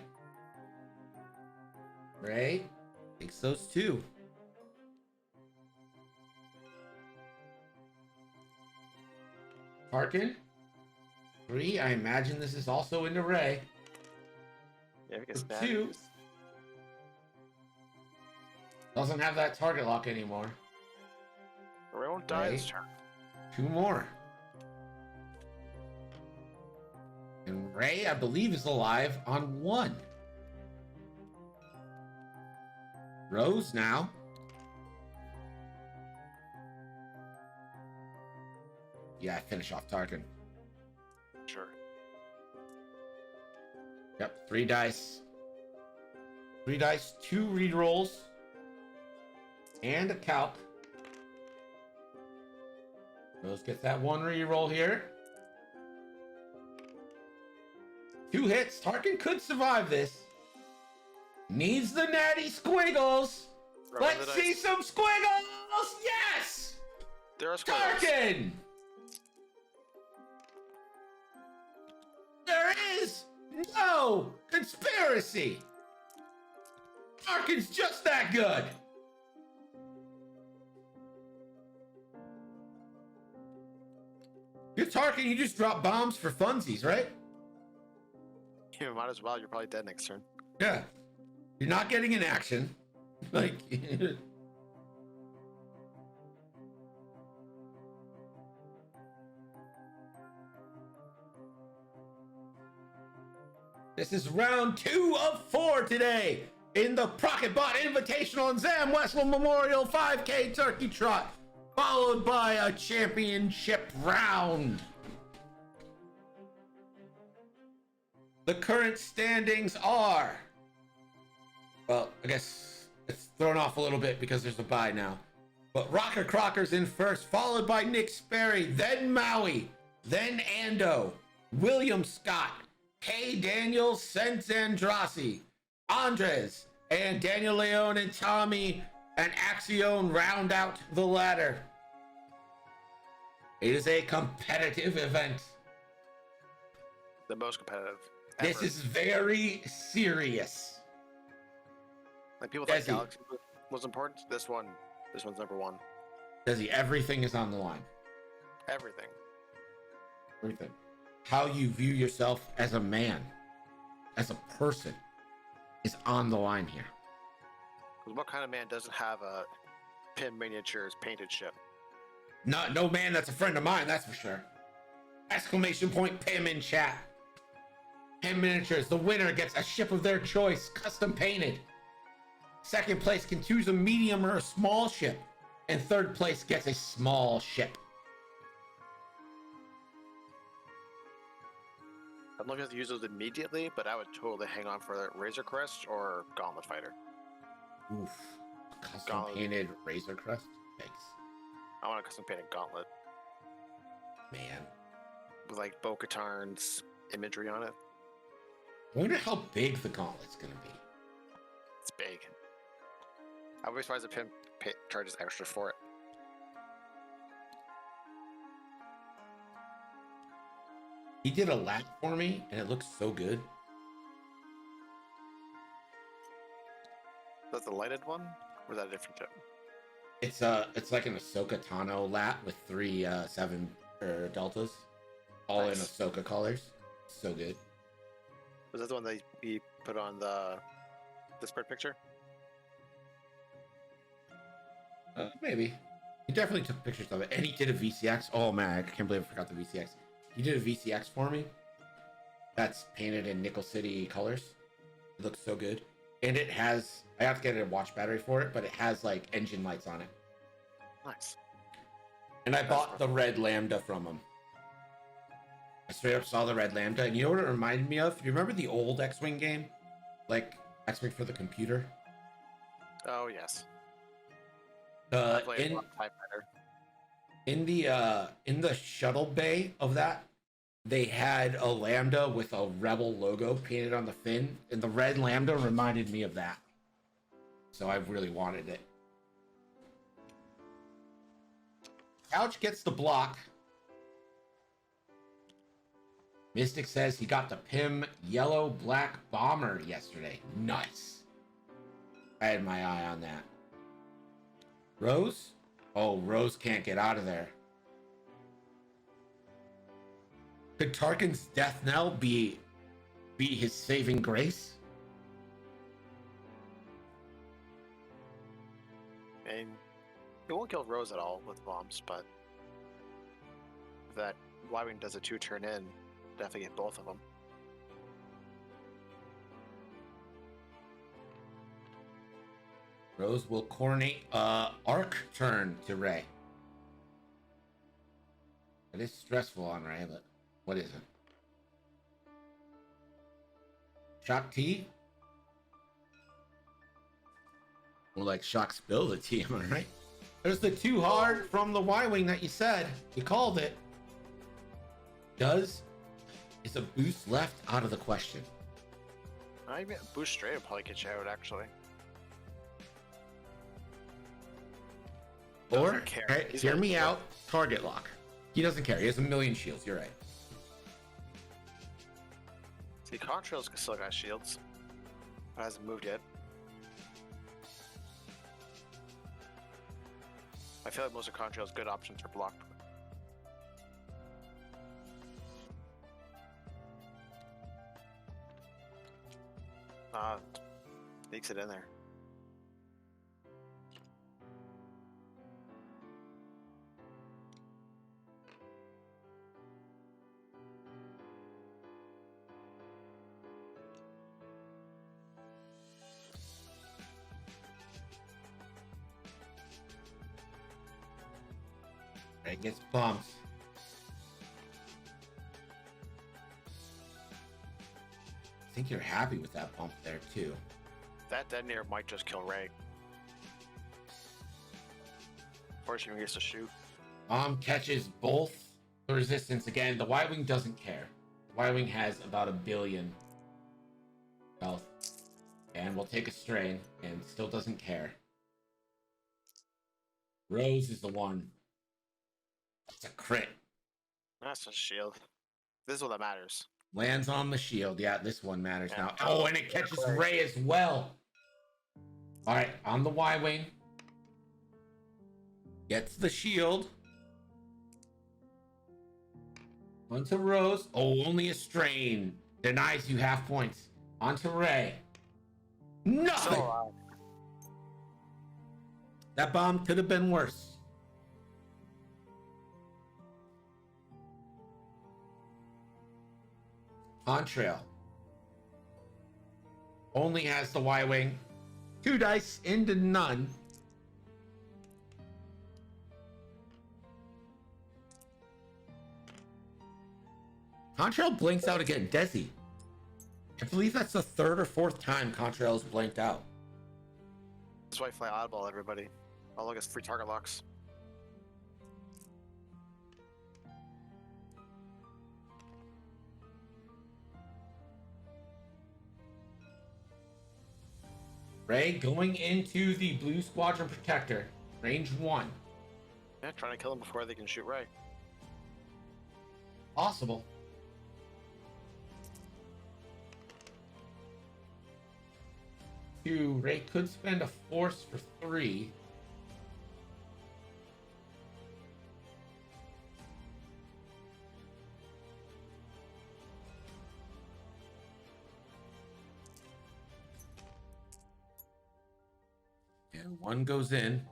Ray takes those 2. Tarkin. 3. I imagine this is also into Ray. Yeah, because 2. Doesn't have that target lock anymore. Ray won't die this turn. 2 more. And Ray, I believe, is alive on 1. Rose now. Yeah, finish off Tarkin. Sure. Yep, 3 dice. 3 dice, 2 rerolls. And a calc. Rose gets that 1 reroll here. 2 hits. Tarkin could survive this. Needs the natty squiggles. Let's see some squiggles. Yes! There are squiggles. Tarkin! There is no conspiracy. Tarkin's just that good. You're Tarkin, you just drop bombs for funsies, right? You might as well. You're probably dead next turn. Yeah. You're not getting an action. Like... This is round 2 of 4 today in the Procketbot Invitational and Zam Westland Memorial 5K Turkey Trot, followed by a championship round. The current standings are, well, I guess it's thrown off a little bit because there's a bye now. But Rocker Crocker's in first, followed by Nick Sperry, then Maui, then Ando, William Scott, K. Daniel Sensandrasi, Andres, and Daniel Leone and Tommy and Axion round out the ladder. It is a competitive event. The most competitive. This ever. is very serious. Like people think Desi. Galaxy was important. This one's number one. Desi, everything is on the line. Everything. Everything. How you view yourself as a man, as a person, is on the line here. Because what kind of man doesn't have a Pym miniatures painted ship? No man that's a friend of mine, that's for sure. Exclamation point Pym in chat. Pym Miniatures, the winner gets a ship of their choice, custom painted. Second place can choose a medium or a small ship. And third place gets a small ship. I'm looking to use those immediately, but I would totally hang on for Razor Crest or Gauntlet Fighter. Oof. Custom Gauntlet. painted Razor Crest? Thanks. I want a custom painted Gauntlet Man. with like Bo-Katarn's imagery on it. I wonder how big the gauntlet's gonna be. It's big. I would be surprised if Pym charges extra for it. He did a lap for me, and it looks so good. That's the lighted one? Or is that a different tip? It's like an Ahsoka Tano lap with 3 7 deltas, all Nice. in Ahsoka colors. So good. Was that the one that you put on the spread picture? Maybe. He definitely took pictures of it, and he did a VCX. Oh man, I can't believe I forgot the VCX. He did a VCX for me. That's painted in Nickel City colors. It looks so good, and it has. I have to get a watch battery for it, but it has like engine lights on it. Nice. And I bought the red Lambda from him. I straight up saw the red Lambda, and you know what it reminded me of? You remember the old X-Wing game? Like X-Wing for the computer? Oh, yes. I played a lot of TIE Fighter. In the shuttle bay of that, they had a Lambda with a Rebel logo painted on the fin, and the red Lambda reminded me of that. So I really wanted it. Couch gets the block. Mystic says he got the Pym yellow black bomber yesterday. Nice. I had my eye on that. Rose? Oh, Rose can't get out of there. Could Tarkin's death knell be his saving grace? And it won't kill Rose at all with bombs, but if that Y-Wing does a 2-turn in, definitely get both of them. Rose will coordinate arc turn to Rey. It is stressful on Rey, but what is it? Shock T? More like shock spill the tea, am I right? There's the too hard from the Y-Wing that you said. You called it. Is a boost left out of the question? I even boost straight will probably get you out, actually. Or, Doesn't care. hey, He's hear got- me out, target lock. He doesn't care. He has a million shields. You're right. See, Contrails still got shields. But hasn't moved yet. I feel like most of Contrail's good options are blocked. Sneaks it in there. Rey gets bumped. I think you're happy with that bump there, too. That detonator might just kill Rey. Fortunately, he gets to shoot. Catches both the resistance again. The Y-Wing doesn't care. Y-Wing has about 1 billion health. And we'll take a strain, and still doesn't care. Rose is the one. It's a crit. That's a shield. This is what that matters. Lands on the shield. Yeah, this one matters Yeah. now. Oh, and it catches Ray as well. All right, on the Y-Wing. Gets the shield. Onto Rose. Oh, only a strain. Denies you half points. Onto Ray. Nothing. So, That bomb could have been worse. Contrail. Only has the Y-Wing. 2 dice into none. Contrail blinks out again. Desi. I believe that's the 3rd or 4th time Contrail has blinked out. that's why I fly oddball, everybody. Oh, look, it's free target locks. Ray going into the Blue Squadron Protector. Range 1. Yeah, trying to kill them before they can shoot Ray. Possible. Two. Ray could spend a force for 3. And 1 goes in.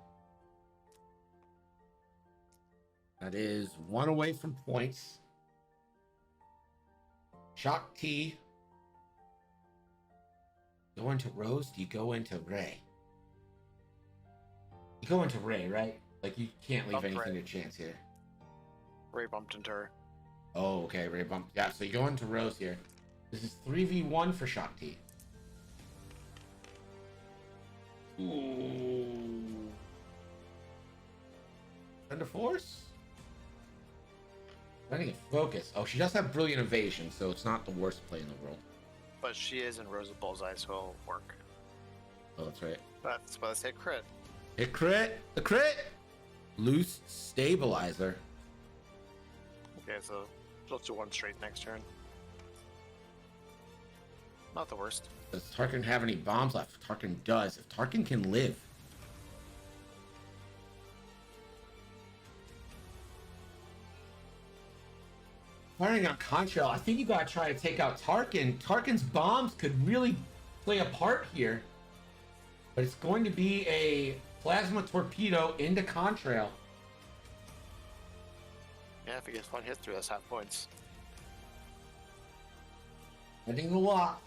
That is 1 away from points. Shock T. Go into Rose? Do you go into Ray? You go into Ray, right? Like, you can't leave Bump anything Ray. to chance here. Ray bumped into her. Oh, okay, Ray bump. Yeah, so you go into Rose here. This is 3v1 for Shock T. Ooh. Spend a force? Spending a focus. Oh, she does have Brilliant Evasion, so it's not the worst play in the world. But she is in Rose's bullseye, so it'll work. Oh, that's right. That's why I say crit. Hit crit. The crit. Loose stabilizer. Okay, so let's do 1 straight next turn. Not the worst. Does Tarkin have any bombs left? Tarkin does. If Tarkin can live. Firing on Contrail, I think you gotta try to take out Tarkin. Tarkin's bombs could really play a part here. But it's going to be a plasma torpedo into Contrail. Yeah, if he gets 1 hit through, that's half points. Ending the lock.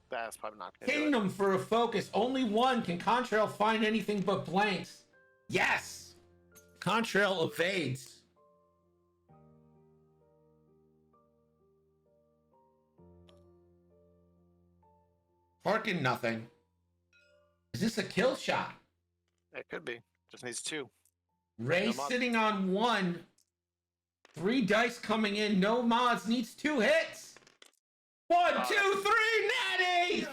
That's probably not gonna do it. Kingdom for a focus. Only 1. Can Contrail find anything but blanks? Yes! Contrail evades. Tarkin, nothing. Is this a kill shot? It could be. Just needs 2. Ray No mod. sitting on 1. 3 dice coming in. No mods. Needs 2 hits. 1, 2, 3. Natty!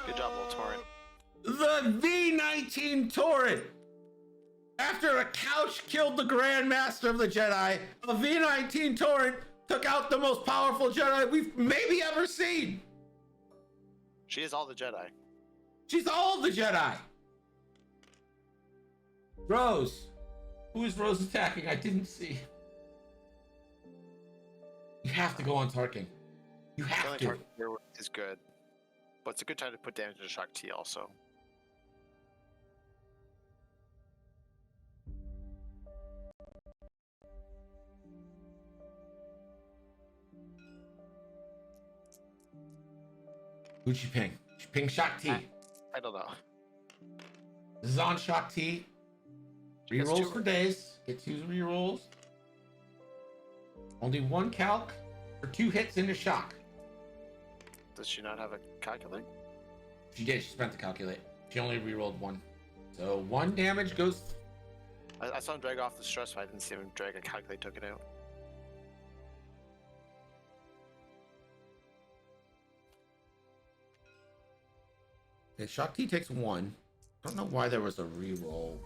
Good job, little torrent. The V-19 Torrent. After a couch killed the Grandmaster of the Jedi, a V-19 Torrent took out the most powerful Jedi we've maybe ever seen. She is all the Jedi. She's all the Jedi. Rose. Who is Rose attacking? I didn't see. You have to go on Tarkin. You have Killing to. target here is good. But it's a good time to put damage into Shock T also. Who'd she ping? She pinged Shock T. I don't know. This is on Shock T. She gets Rerolls 2 for days. Get 2 rerolls. Only 1 calc for 2 hits into Shock. Does she not have a calculate? She did. She spent the calculate. She only rerolled 1. So 1 damage goes. I saw him drag off the stress, but I didn't see him drag a calculate took it out. Okay, Shock T takes 1. Don't know why there was a reroll.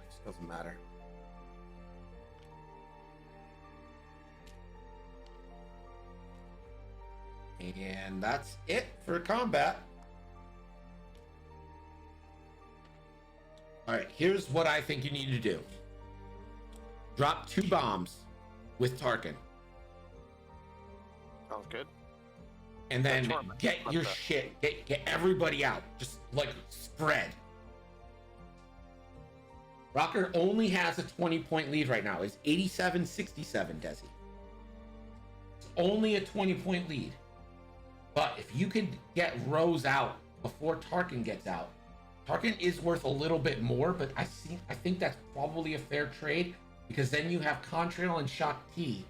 Just doesn't matter. And that's it for combat. All right, here's what I think you need to do. Drop 2 bombs with Tarkin. Sounds good. And then get your shit. Get everybody out. Just like spread. Rocker only has a 20-point lead right now. It's 87-67, Desi. It's only a 20-point lead. But if you could get Rose out before Tarkin gets out, Tarkin is worth a little bit more, but I think that's probably a fair trade because then you have Contrail and Shock T,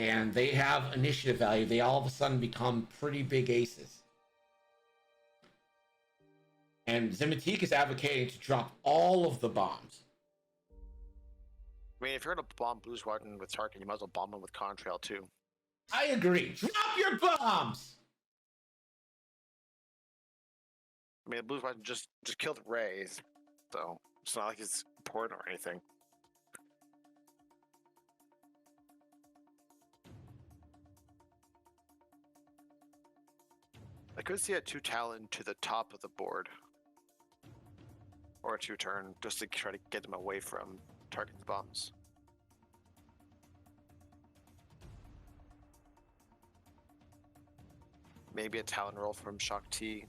and they have initiative value. They all of a sudden become pretty big aces. And Zimitique is advocating to drop all of the bombs. I mean, if you're gonna bomb Blue Squadron with Tarkin, you might as well bomb him with Contrail too. I agree. Drop your bombs! I mean, the Blue Squadron just killed Ray, so it's not like it's important or anything. I could see a 2 Talon to the top of the board. Or a 2 turn, just to try to get them away from Tarkin's bombs. Maybe a Talon roll from Shock T.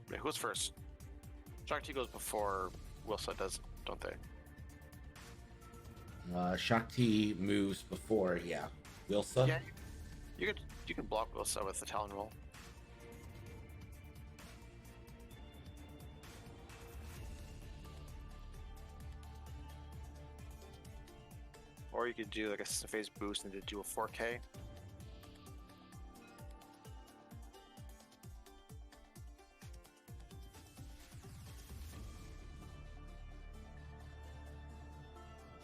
Wait, who's first? Shock T goes before Wilsa does, don't they? Shock T moves before, yeah. Wilsa? Yeah, you can block Wilsa with the Talon roll. Or you could do like a phase boost and do a 4K.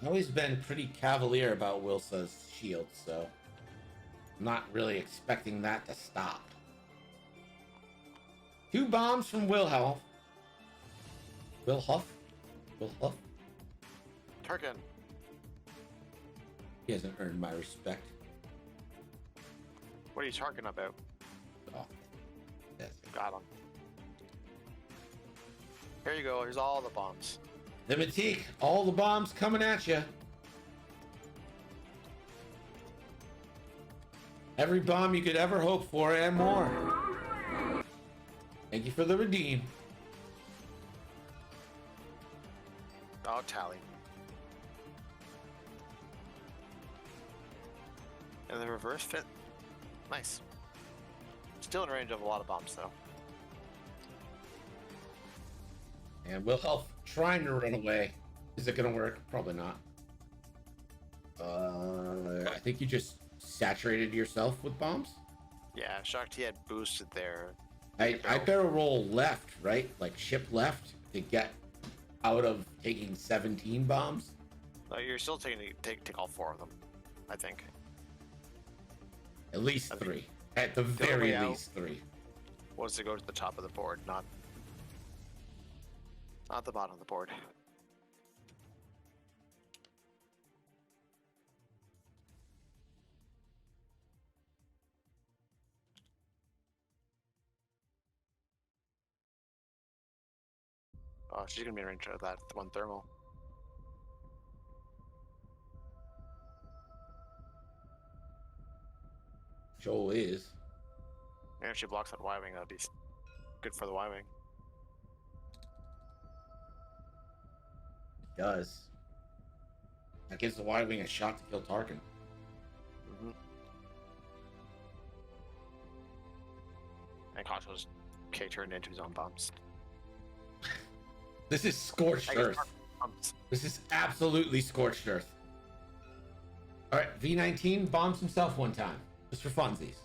I've always been pretty cavalier about Wilsa's shield, so I'm not really expecting that to stop. 2 bombs from Wilhuff. Wilhuff? Tarkin. He hasn't earned my respect. What are you talking about? Oh, yes. Got him. Here you go. Here's all the bombs. The Matique, all the bombs coming at you. Every bomb you could ever hope for and more. Thank you for the redeem. Oh, tally. And the reverse fit. Nice. Still in range of a lot of bombs, though. And Wilhelm trying to run away. Is it going to work? Probably not. I think you just saturated yourself with bombs. Yeah, Shock T had boosted there. I better roll left, right? Like ship left to get out of taking 17 bombs. No, you're still take all 4 of them, I think. At least 3. At the way very out least 3. was to go to the top of the board, not the bottom of the board. Oh, she's gonna be in range of that 1 thermal. Joel is. And if she blocks that Y-Wing, that'd be good for the Y-Wing. It does. That gives the Y-Wing a shot to kill Tarkin. Mm-hmm. And Contro's K turned into his own bombs. This is scorched earth. This is absolutely scorched earth. All right, V19 bombs himself one time, just for funsies.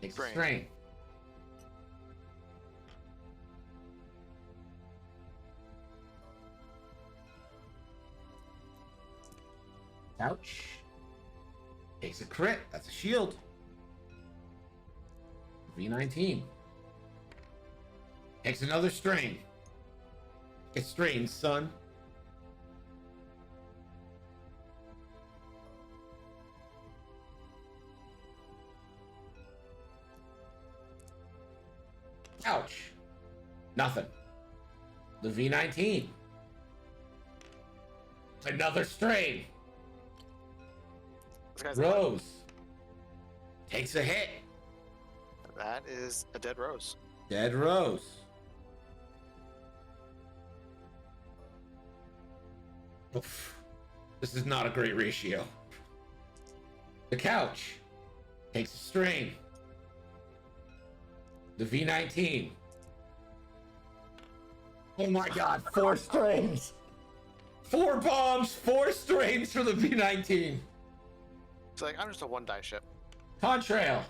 Takes a strain. Ouch. Takes a crit. That's a shield. V19. Takes another strain. Get strained, son. Ouch. Nothing. The V19. Another strain. Rose. Takes a hit. That is a dead rose. Dead Rose. Oof. This is not a great ratio. The couch takes a strain. The V19. Oh my god, 4 strains. 4 bombs, 4 strains for the V19. It's like, I'm just a 1-die ship. Contrail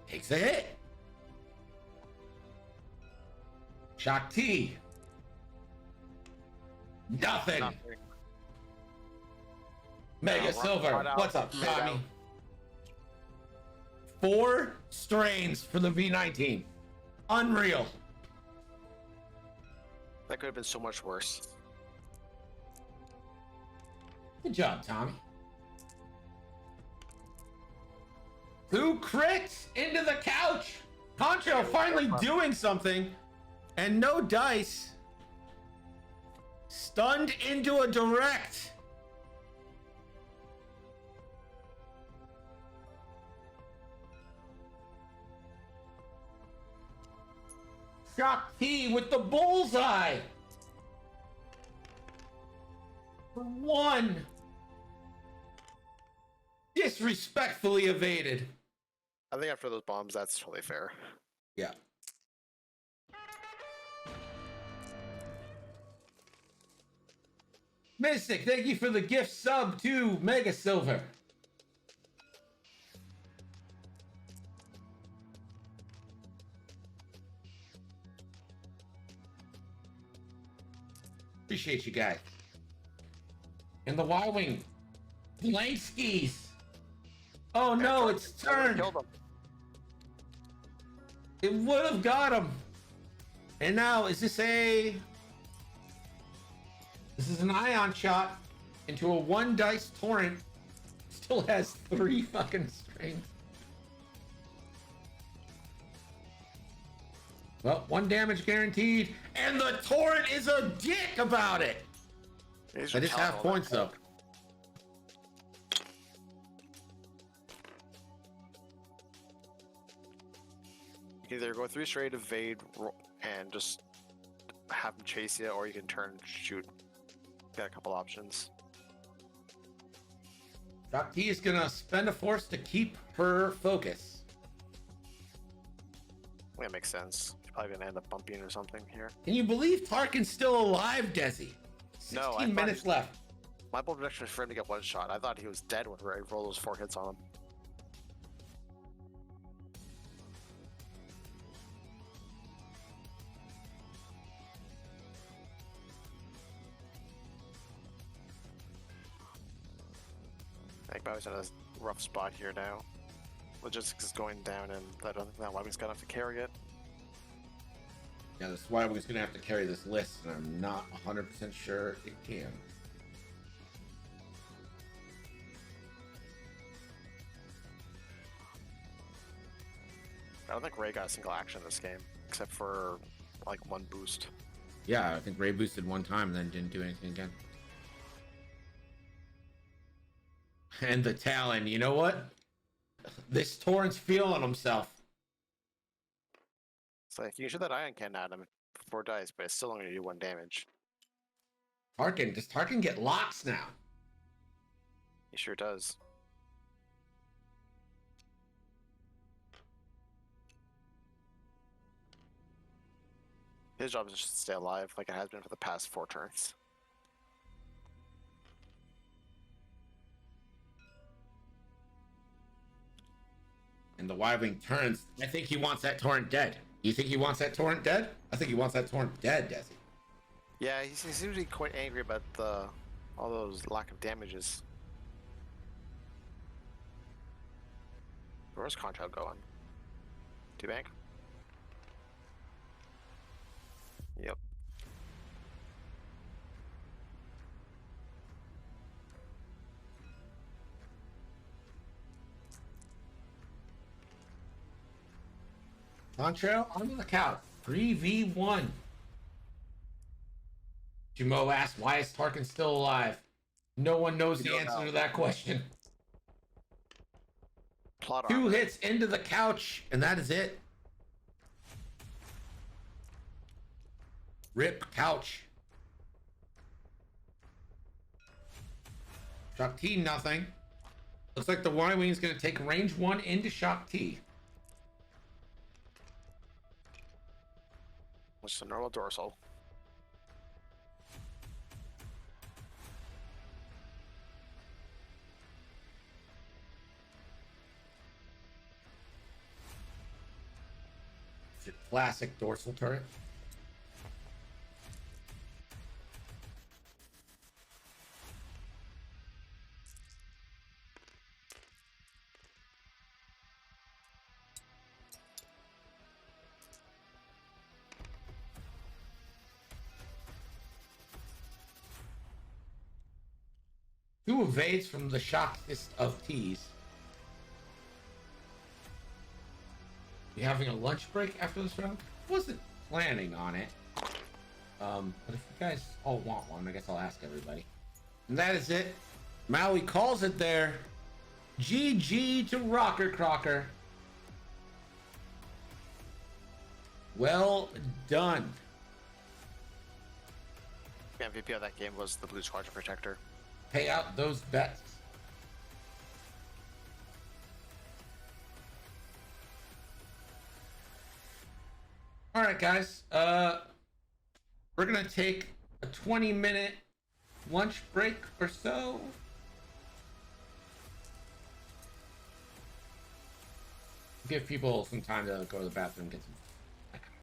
takes a hit. Shock T. Nothing. Mega Silver. What's up, Tommy? 4 strains for the V19. Unreal. That could have been so much worse. Good job, Tommy. 2 crits into the couch. Contrail finally doing something. And no dice. Stunned into a direct. Shock T with the bullseye. For 1. Disrespectfully evaded. I think after those bombs, that's totally fair. Yeah. Mystic, thank you for the gift sub to Mega Silver. Appreciate you guys. And the Y-Wing. Blank skis. Oh no, it's turned. It would have got him. And now, is this a... This is an ion shot into a 1 dice torrent. Still has 3 fucking strains. Well, 1 damage guaranteed, and the torrent is a dick about it. I just have points though. You can either go 3 straight, evade, and just have them chase you, or you can turn and shoot. Got a couple options. Doc T is gonna spend a force to keep her focus. That makes sense. You're probably gonna end up bumping or something here. Can you believe Tarkin's still alive, Desi? 16 minutes left. My bold prediction was for him to get 1 shot. I thought he was dead when I rolled those 4 hits on him. I think Bowie's in a rough spot here now. Logistics is going down, and I don't think that Webby's gonna have to carry it. Yeah, that's why we're gonna have to carry this list, and I'm not 100% sure it can. I don't think Ray got a single action this game, except for like 1 boost. Yeah, I think Ray boosted 1 time and then didn't do anything again. And the Talon, you know what? This Torrent's feeling himself. It's like, you can shoot that ion cannon at him for 4 dice, but it's still only going to do 1 damage. Tarkin, does Tarkin get locks now? He sure does. His job is just to stay alive, like it has been for the past 4 turns. And the Y-Wing turns. I think he wants that torrent dead. You think he wants that torrent dead? I think he wants that torrent dead, does he? Yeah, he seems to be quite angry about all those lack of damages. Where's Contrail going? Two-bank? Yep. Contrail on the couch. 3v1. Jamo asks, why is Tarkin still alive? No one knows the answer to that question. Plot 2 armor. hits into the couch, and that is it. Rip couch. Shock T, nothing. Looks like the Y-Wing is going to take range 1 into Shock T. Just a normal dorsal. It's a classic dorsal turret. Two evades from the shockest of T's. You having a lunch break after this round? Wasn't planning on it. But if you guys all want one, I guess I'll ask everybody. And that is it. Maui calls it there. GG to Rocker Crocker. Well done. The MVP of that game was the Blue Squadron Protector. Pay out those bets. All right, guys. We're gonna take a 20-minute lunch break or so. Give people some time to go to the bathroom, get some